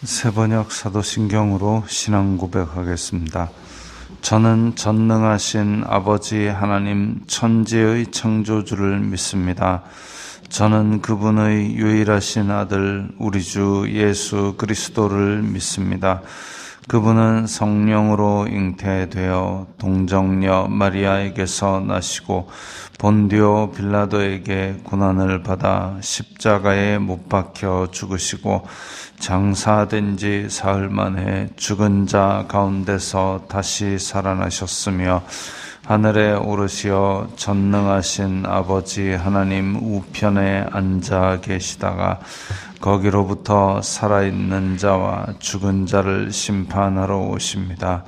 새번역 사도신경으로 신앙 고백하겠습니다. 저는 전능하신 아버지 하나님 천지의 창조주를 믿습니다. 저는 그분의 유일하신 아들 우리 주 예수 그리스도를 믿습니다. 그분은 성령으로 잉태되어 동정녀 마리아에게서 나시고 본디오 빌라도에게 고난을 받아 십자가에 못 박혀 죽으시고 장사된 지 사흘 만에 죽은 자 가운데서 다시 살아나셨으며 하늘에 오르시어 전능하신 아버지 하나님 우편에 앉아 계시다가 거기로부터 살아있는 자와 죽은 자를 심판하러 오십니다.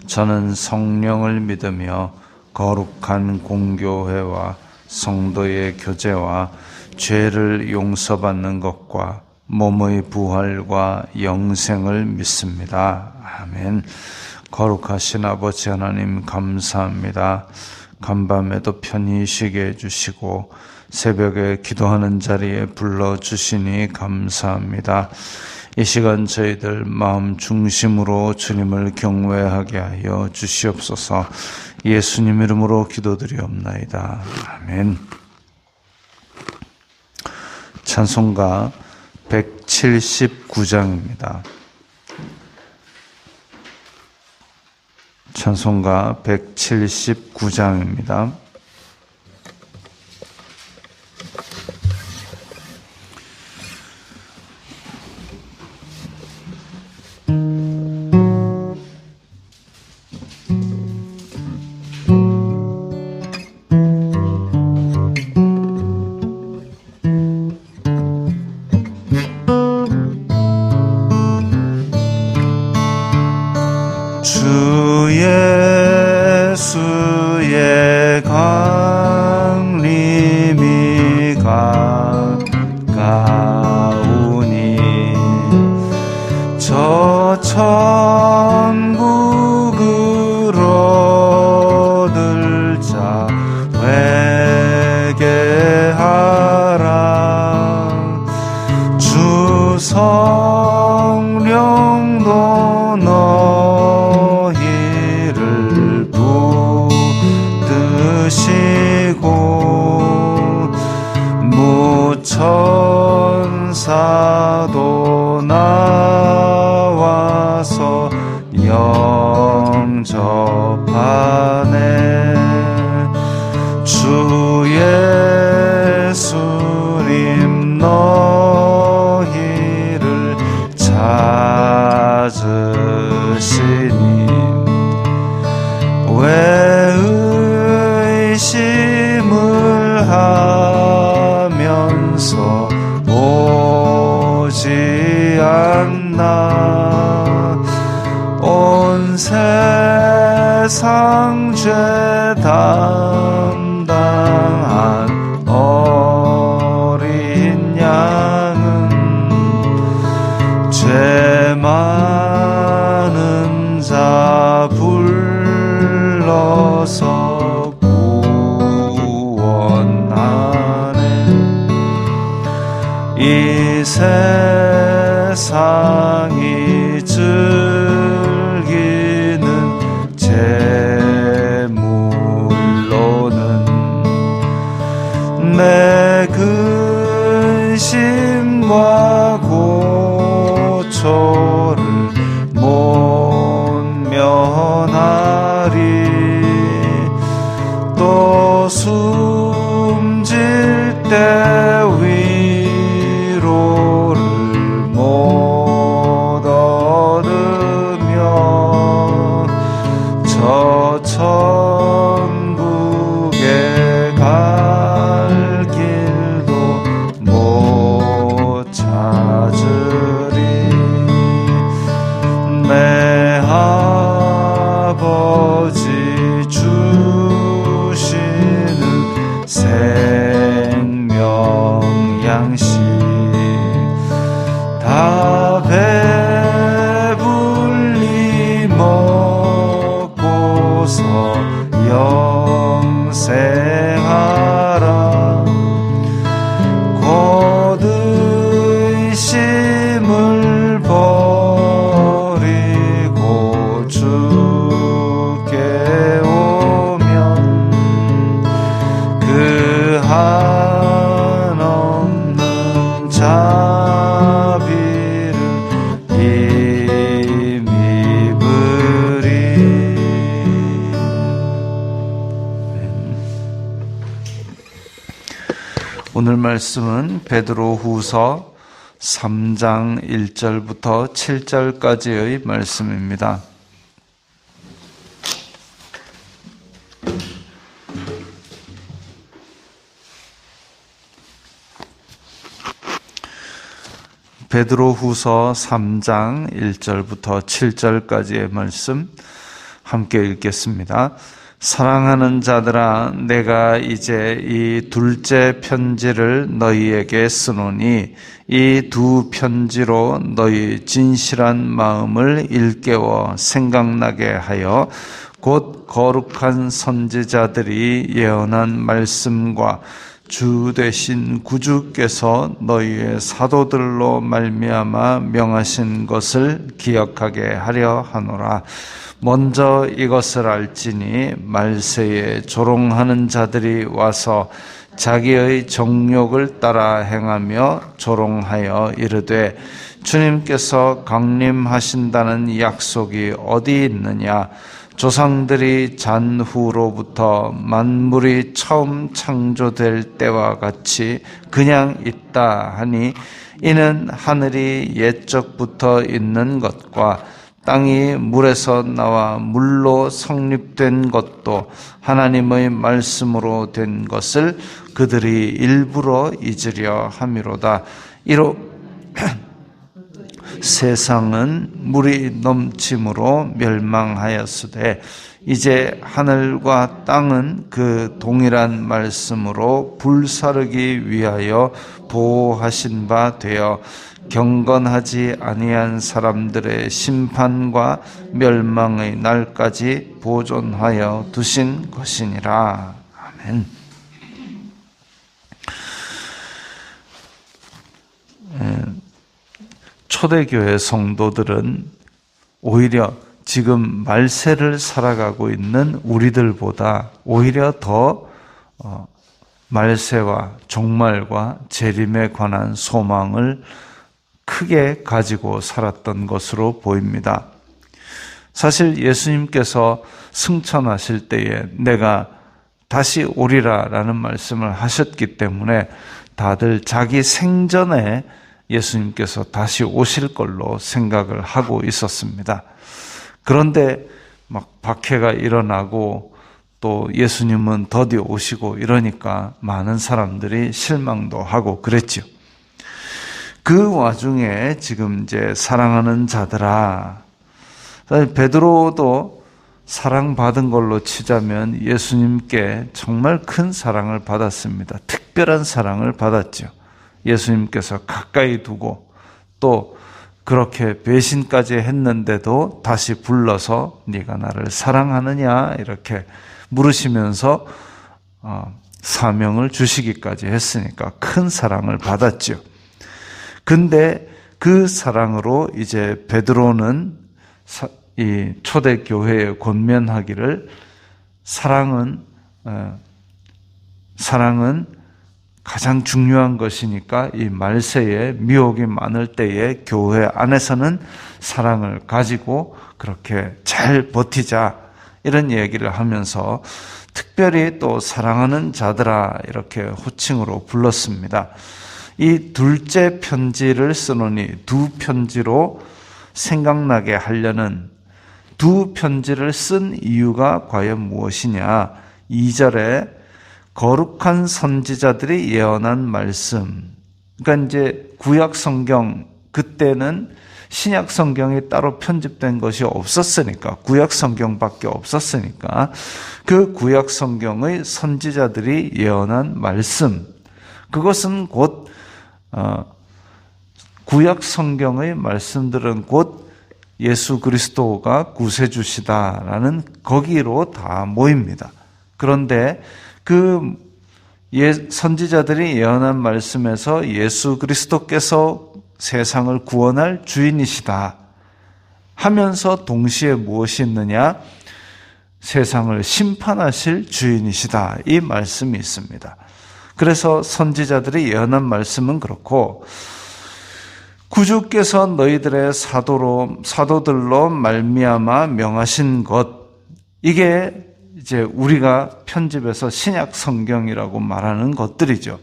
저는 성령을 믿으며 거룩한 공교회와 성도의 교제와 죄를 용서받는 것과 몸의 부활과 영생을 믿습니다. 아멘. 거룩하신 아버지 하나님 감사합니다. 간밤에도 편히 쉬게 해주시고 새벽에 기도하는 자리에 불러주시니 감사합니다. 이 시간 저희들 마음 중심으로 주님을 경외하게 하여 주시옵소서. 예수님 이름으로 기도드리옵나이다. 아멘. 찬송가 179장입니다. 찬송가 179장입니다. 예수의 강림이 가까우니 저 천국으로 들자 회개하라. 주 성령도 너희를 붙드시고 무천사도 나와서 영접하네. 주 예수님 너희를 찾으시니 왜 의심을 하면서 오지 않나. 온 세상 죄 담당한 어린 양은 죄 많은 자 불러서 구원하네. 이 세상이 즐기는 재물로는 내 근심과 고초를 못 면하리. 또 숨질 때 위로를 못 얻으며 저 천국에 갈 길도 못 찾으리. 내 아버지 주시는 생명 양식 다 배불리 먹고서 영생하라. 곧 의심을 그 한없는 자비를 힘입으리. 오늘 말씀은 베드로후서 3장 1절부터 7절까지의 말씀입니다. 베드로후서 3장 1절부터 7절까지의 말씀 함께 읽겠습니다. 사랑하는 자들아, 내가 이제 이 둘째 편지를 너희에게 쓰노니 이 두 편지로 너희 진실한 마음을 일깨워 생각나게 하여 곧 거룩한 선지자들이 예언한 말씀과 주 되신 구주께서 너희의 사도들로 말미암아 명하신 것을 기억하게 하려 하노라. 먼저 이것을 알지니 말세에 조롱하는 자들이 와서 자기의 정욕을 따라 행하며 조롱하여 이르되 주님께서 강림하신다는 약속이 어디 있느냐? 조상들이 잔후로부터 만물이 처음 창조될 때와 같이 그냥 있다 하니 이는 하늘이 옛적부터 있는 것과 땅이 물에서 나와 물로 성립된 것도 하나님의 말씀으로 된 것을 그들이 일부러 잊으려 함이로다. 이로 세상은 물이 넘침으로 멸망하였으되 이제 하늘과 땅은 그 동일한 말씀으로 불사르기 위하여 보호하신 바 되어 경건하지 아니한 사람들의 심판과 멸망의 날까지 보존하여 두신 것이니라. 아멘. 초대교회 성도들은 오히려 지금 말세를 살아가고 있는 우리들보다 오히려 더 말세와 종말과 재림에 관한 소망을 크게 가지고 살았던 것으로 보입니다. 사실 예수님께서 승천하실 때에 내가 다시 오리라 라는 말씀을 하셨기 때문에 다들 자기 생전에 예수님께서 다시 오실 걸로 생각을 하고 있었습니다. 그런데 막 박해가 일어나고 또 예수님은 더디 오시고 이러니까 많은 사람들이 실망도 하고 그랬죠. 그 와중에 지금 이제 사랑하는 자들아, 베드로도 사랑받은 걸로 치자면 예수님께 정말 큰 사랑을 받았습니다. 특별한 사랑을 받았죠. 예수님께서 가까이 두고 또 그렇게 배신까지 했는데도 다시 불러서 네가 나를 사랑하느냐 이렇게 물으시면서 사명을 주시기까지 했으니까 큰 사랑을 받았죠. 근데 그 사랑으로 이제 베드로는 이 초대교회에 권면하기를 사랑은 가장 중요한 것이니까 이 말세에 미혹이 많을 때에 교회 안에서는 사랑을 가지고 그렇게 잘 버티자 이런 얘기를 하면서 특별히 또 사랑하는 자들아 이렇게 호칭으로 불렀습니다. 이 둘째 편지를 쓰노니 두 편지로 생각나게 하려는 두 편지를 쓴 이유가 과연 무엇이냐? 2절에 거룩한 선지자들이 예언한 말씀. 그러니까 이제 구약 성경, 그때는 신약 성경이 따로 편집된 것이 없었으니까, 구약 성경밖에 없었으니까, 그 구약 성경의 선지자들이 예언한 말씀. 그것은 곧, 구약 성경의 말씀들은 곧 예수 그리스도가 구세주시다라는 거기로 다 모입니다. 그런데 그 선지자들이 예언한 말씀에서 예수 그리스도께서 세상을 구원할 주인이시다 하면서 동시에 무엇이 있느냐? 세상을 심판하실 주인이시다. 이 말씀이 있습니다. 그래서 선지자들이 예언한 말씀은 그렇고, 구주께서 너희들의 사도들로 말미암아 명하신 것, 이게 이제 우리가 편집해서 신약 성경이라고 말하는 것들이죠.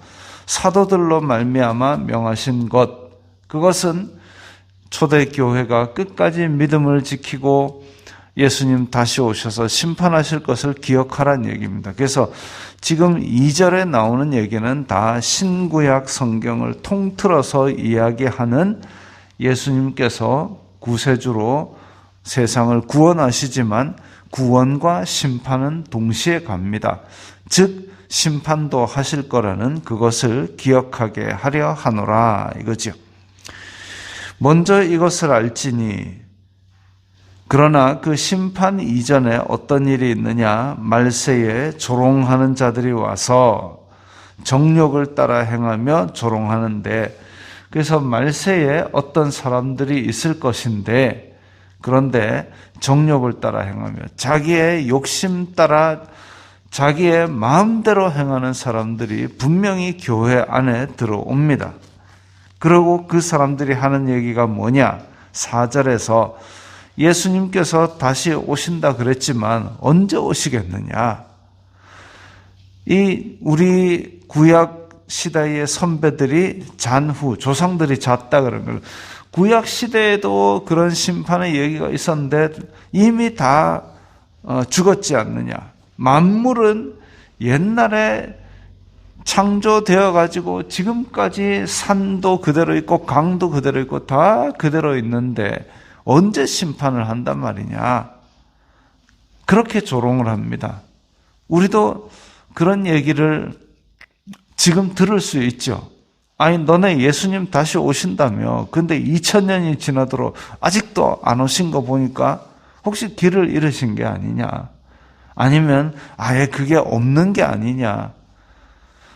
사도들로 말미암아 명하신 것, 그것은 초대교회가 끝까지 믿음을 지키고 예수님 다시 오셔서 심판하실 것을 기억하라는 얘기입니다. 그래서 지금 2절에 나오는 얘기는 다 신구약 성경을 통틀어서 이야기하는 예수님께서 구세주로 세상을 구원하시지만 구원과 심판은 동시에 갑니다. 즉 심판도 하실 거라는 그것을 기억하게 하려 하노라 이거죠. 먼저 이것을 알지니, 그러나 그 심판 이전에 어떤 일이 있느냐? 말세에 조롱하는 자들이 와서 정욕을 따라 행하며 조롱하는데, 그래서 말세에 어떤 사람들이 있을 것인데, 그런데 정욕을 따라 행하며 자기의 욕심 따라 자기의 마음대로 행하는 사람들이 분명히 교회 안에 들어옵니다. 그리고 그 사람들이 하는 얘기가 뭐냐? 4절에서 예수님께서 다시 오신다 그랬지만 언제 오시겠느냐? 이 우리 구약 시대의 선배들이 잔 후 조상들이 잤다 그러면, 구약 시대에도 그런 심판의 얘기가 있었는데 이미 다 죽었지 않느냐? 만물은 옛날에 창조되어 가지고 지금까지 산도 그대로 있고 강도 그대로 있고 다 그대로 있는데 언제 심판을 한단 말이냐? 그렇게 조롱을 합니다. 우리도 그런 얘기를 지금 들을 수 있죠. 아니, 너네 예수님 다시 오신다며. 근데 2000년이 지나도록 아직도 안 오신 거 보니까 혹시 길을 잃으신 게 아니냐? 아니면 아예 그게 없는 게 아니냐?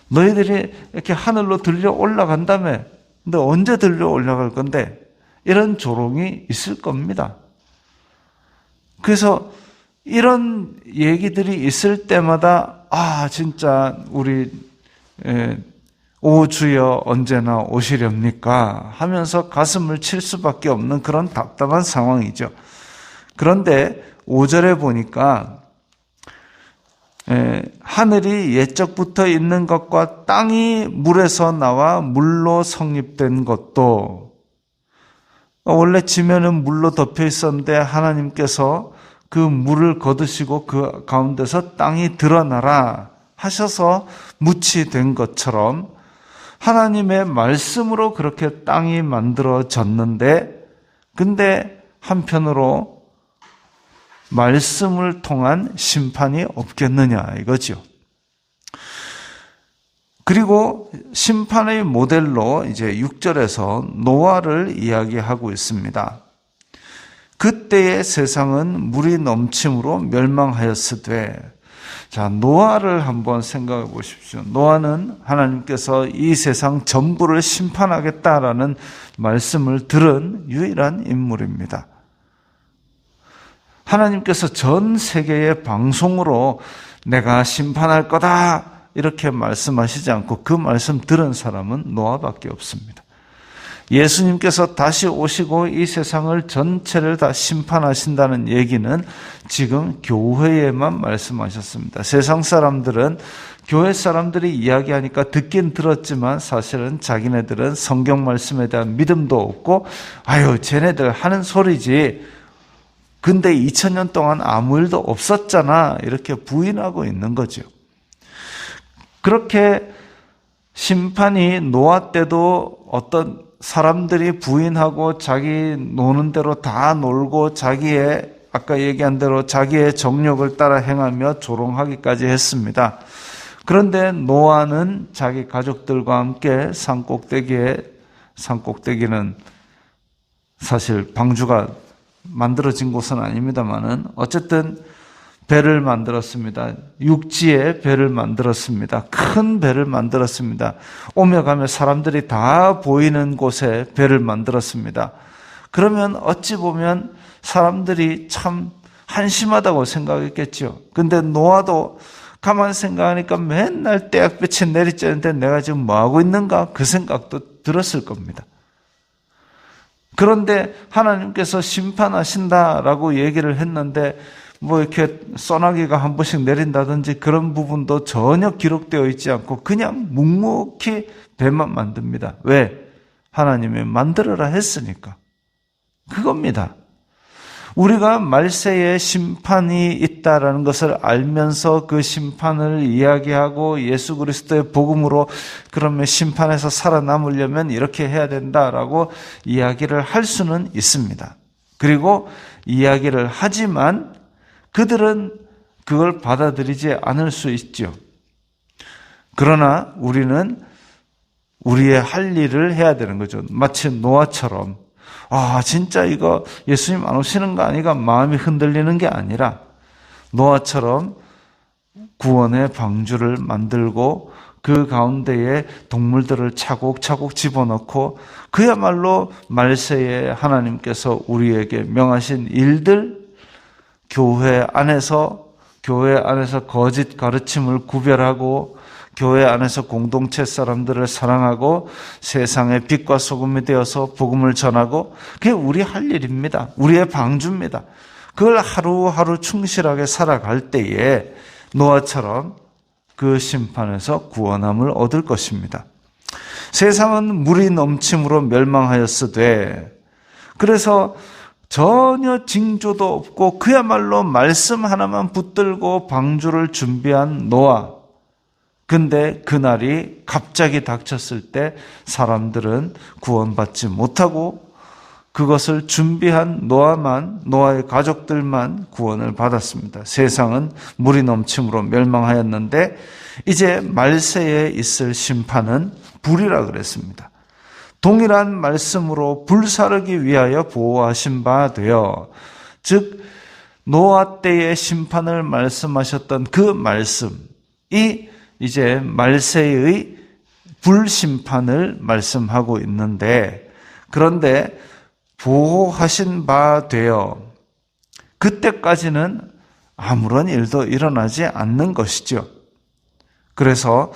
너희들이 이렇게 하늘로 들려 올라간다며. 근데 언제 들려 올라갈 건데? 이런 조롱이 있을 겁니다. 그래서 이런 얘기들이 있을 때마다 진짜 우리 오 주여 언제나 오시렵니까? 하면서 가슴을 칠 수밖에 없는 그런 답답한 상황이죠. 그런데 5절에 보니까 하늘이 옛적부터 있는 것과 땅이 물에서 나와 물로 성립된 것도, 원래 지면은 물로 덮여 있었는데 하나님께서 그 물을 거두시고 그 가운데서 땅이 드러나라 하셔서 묻이 된 것처럼 하나님의 말씀으로 그렇게 땅이 만들어졌는데, 근데 한편으로 말씀을 통한 심판이 없겠느냐 이거죠. 그리고 심판의 모델로 이제 6절에서 노아를 이야기하고 있습니다. 그때의 세상은 물이 넘침으로 멸망하였으되, 자, 노아를 한번 생각해 보십시오. 노아는 하나님께서 이 세상 전부를 심판하겠다라는 말씀을 들은 유일한 인물입니다. 하나님께서 전 세계의 방송으로 내가 심판할 거다 이렇게 말씀하시지 않고 그 말씀 들은 사람은 노아밖에 없습니다. 예수님께서 다시 오시고 이 세상을 전체를 다 심판하신다는 얘기는 지금 교회에만 말씀하셨습니다. 세상 사람들은 교회 사람들이 이야기하니까 듣긴 들었지만 사실은 자기네들은 성경 말씀에 대한 믿음도 없고 쟤네들 하는 소리지, 근데 2000년 동안 아무 일도 없었잖아 이렇게 부인하고 있는 거죠. 그렇게 심판이 노아 때도 어떤 사람들이 부인하고 자기 노는 대로 다 놀고 자기의 아까 얘기한 대로 자기의 정욕을 따라 행하며 조롱하기까지 했습니다. 그런데 노아는 자기 가족들과 함께 산꼭대기는 사실 방주가 만들어진 곳은 아닙니다만은 어쨌든 배를 만들었습니다. 육지에 배를 만들었습니다. 큰 배를 만들었습니다. 오며 가며 사람들이 다 보이는 곳에 배를 만들었습니다. 그러면 어찌 보면 사람들이 참 한심하다고 생각했겠죠. 근데 노아도 가만 생각하니까 맨날 떼약볕이 내리쬐는데 내가 지금 뭐하고 있는가? 그 생각도 들었을 겁니다. 그런데 하나님께서 심판하신다라고 얘기를 했는데 뭐 이렇게 소나기가 한 번씩 내린다든지 그런 부분도 전혀 기록되어 있지 않고 그냥 묵묵히 배만 만듭니다. 왜? 하나님이 만들어라 했으니까. 그겁니다. 우리가 말세에 심판이 있다라는 것을 알면서 그 심판을 이야기하고 예수 그리스도의 복음으로 그러면 심판에서 살아남으려면 이렇게 해야 된다라고 이야기를 할 수는 있습니다. 그리고 이야기를 하지만 그들은 그걸 받아들이지 않을 수 있죠. 그러나 우리는 우리의 할 일을 해야 되는 거죠. 마치 노아처럼 진짜 이거 예수님 안 오시는 거 아니가 마음이 흔들리는 게 아니라 노아처럼 구원의 방주를 만들고 그 가운데에 동물들을 차곡차곡 집어넣고 그야말로 말세에 하나님께서 우리에게 명하신 일들, 교회 안에서 거짓 가르침을 구별하고 교회 안에서 공동체 사람들을 사랑하고 세상의 빛과 소금이 되어서 복음을 전하고 그게 우리 할 일입니다. 우리의 방주입니다. 그걸 하루하루 충실하게 살아갈 때에 노아처럼 그 심판에서 구원함을 얻을 것입니다. 세상은 물이 넘침으로 멸망하였으되 그래서 전혀 징조도 없고 그야말로 말씀 하나만 붙들고 방주를 준비한 노아. 근데 그날이 갑자기 닥쳤을 때 사람들은 구원받지 못하고 그것을 준비한 노아의 가족들만 구원을 받았습니다. 세상은 물이 넘침으로 멸망하였는데 이제 말세에 있을 심판은 불이라 그랬습니다. 동일한 말씀으로 불사르기 위하여 보호하신 바 되어 즉 노아 때의 심판을 말씀하셨던 그 말씀이 이제 말세의 불심판을 말씀하고 있는데 그런데 보호하신 바 되어 그때까지는 아무런 일도 일어나지 않는 것이죠. 그래서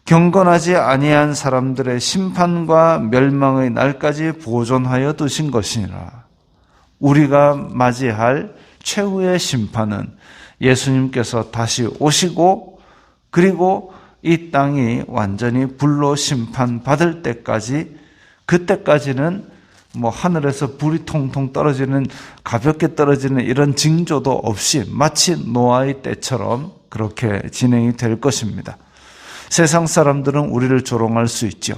경건하지 아니한 사람들의 심판과 멸망의 날까지 보존하여 두신 것이니라. 우리가 맞이할 최후의 심판은 예수님께서 다시 오시고 그리고 이 땅이 완전히 불로 심판받을 때까지 그때까지는 뭐 하늘에서 불이 통통 떨어지는 가볍게 떨어지는 이런 징조도 없이 마치 노아의 때처럼 그렇게 진행이 될 것입니다. 세상 사람들은 우리를 조롱할 수 있죠.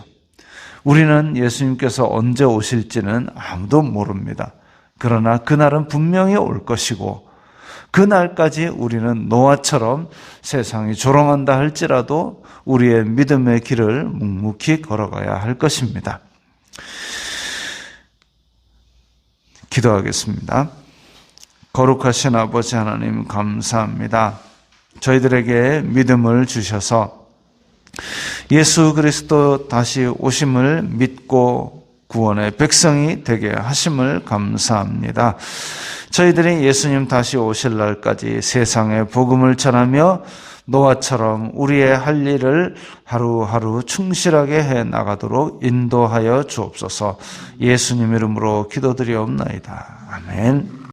우리는 예수님께서 언제 오실지는 아무도 모릅니다. 그러나 그날은 분명히 올 것이고 그날까지 우리는 노아처럼 세상이 조롱한다 할지라도 우리의 믿음의 길을 묵묵히 걸어가야 할 것입니다. 기도하겠습니다. 거룩하신 아버지 하나님 감사합니다. 저희들에게 믿음을 주셔서 예수 그리스도 다시 오심을 믿고 구원의 백성이 되게 하심을 감사합니다. 저희들이 예수님 다시 오실 날까지 세상에 복음을 전하며 노아처럼 우리의 할 일을 하루하루 충실하게 해 나가도록 인도하여 주옵소서. 예수님 이름으로 기도드리옵나이다. 아멘.